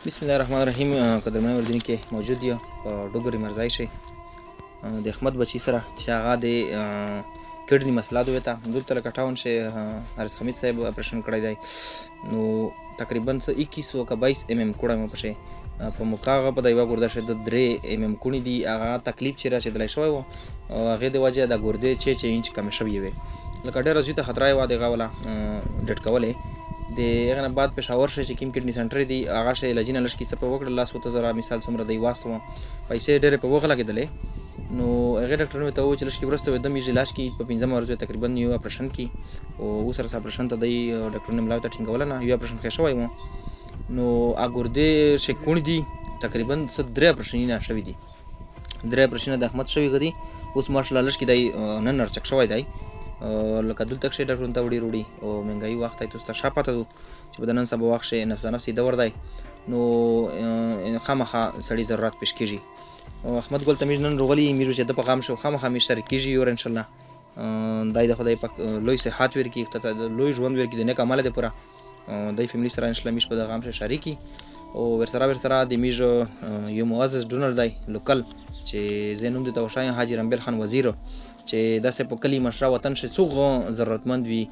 بسم الله الرحمن الرحیم. قدرمن اردنی کې موجود یو ډوګري مرزای شي د احمد بچی سره چې هغه د کډنی مسله دوی ته دلته لکه ټاون شي حارث حمید صاحب اپریشن کړی دی نو تقریبا 21 کا 22 کوړه مې پشه په مکاغه په دایو ګرده شه د 3 کونی دی هغه تکلیف چې راشي دلای شوی و هغه د وجه د ګرده چې انچ کم شوی وي لکه ډېر زیاته خطر یې واده غوله ډټ کوله د هغه نه بعد پېښور شي چې کیم کډنی سنټر دی هغه شي لجنه لشکې څه په وکړه لاس وته زرا مثال څومره دی واسطو پیسې ډېر په وغه لګیدلې نو هغه ډاکټرونو ته و چې لشکې ورسته د میج علاج کې په 15 ورځې تقریبا یو اپریشن کې او سره اپریشن ته دی ډاکټرونو ملاوي ته ټینګول نه یو اپریشن کې شوی و نو اګورده شکون دی تقریبا 3 اپریشن نه شوی دی 3 اپریشن د احمد شوی غدي اوس ماشاء الله لشکې دی نن نرچک شوی دی لکه دلته ښه ډاکټرونو ته وړي روړي او مهنګایي وخت ته تاسو شاپه ته چې بدنن سبا وخت شي نفسي دور دی نو خامخا سړی ضرورت پېښ کیږي او احمد ګل تمیز نن روغلی میرو چې د پیغام شو خامخا می شریک کیږي او ان شاء الله دای د خدای پاک لوی صحت ورکی ته لوی ژوند ورکی د نیک عمل ده پورا دای فیملی سره ان شاء الله میش په پیغام سره شریکی او ورسره د میز یو معزز ډونر دی لوکل چې زینوم د توشای حاجی رمبل خان وزیر چې داسې په کلی مشره وطن شي څوک ضرورتمند وي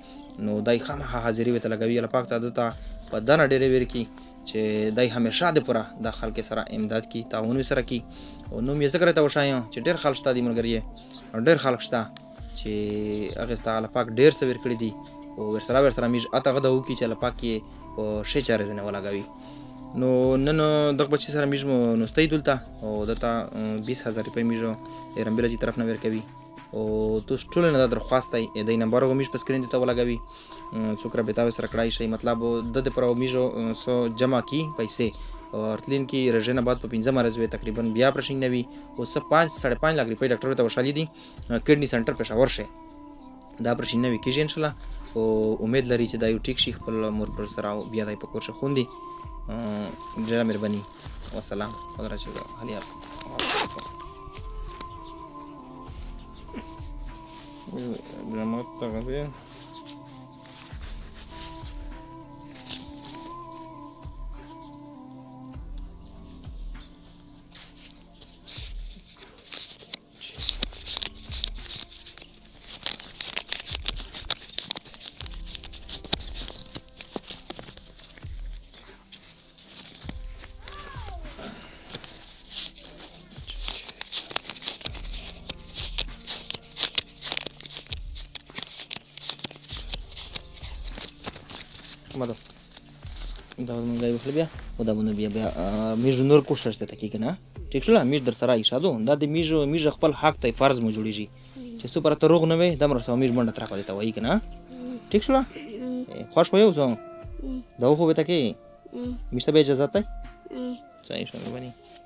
نو دای خامخا حاضرې وته لګوي الله پاک ته دته په دنه ډېرې ورکی چې دای همیشه د پوره د خلک سره امداد کی تعاون سره کی او نو مې ذکر ته وشایم چې ډېر خلک شته دي ملګری ډېر خلک شته چې هغه ست الله پاک ډېر څه ورکړي دي او ورسره میج اته غدا و کی چې الله پاک یې په شي چارې نه ولاګوي نو نن دغه بچی سره میج نو ستې دلته او دته 20000 روپۍ میج رمبل جی طرف نه ورکوي او تو ټول نه درخواست دی د نمبر غومیش په سکرین ته ولګوي څوک را بتاوي سره کړای شي مطلب د پر میجو سو جمع کی پیسې ارتلین کی رجنه بعد په 15 مرز وي تقریبا بیا پرشین نوي او 5.5 لک روپۍ ډاکټر ته وشالي دي کډنی سنټر پېښور شه دا پرشین نوي کیږي ان شاء الله او امید لري چې دا یو ټیک شي خپل مور پر سره بیا دای په کور شه خوندي ډېره مهرباني والسلام حضرت علي Grammat tagade مدو دا مونږ یو خپل بیا او دا مونږ بیا میج نور کوشش ته کی کنه ٹھیک شو میج در سره ایشادو دا د میج خپل حق ته فرض مو جوړیږي چې سو پر تروغ نه وي د مر سو میج منډه تر پاتې وای کنه ٹھیک شو خوش وایو زو دا خو به تکي مشته به اجازه ته صحیح شو باندې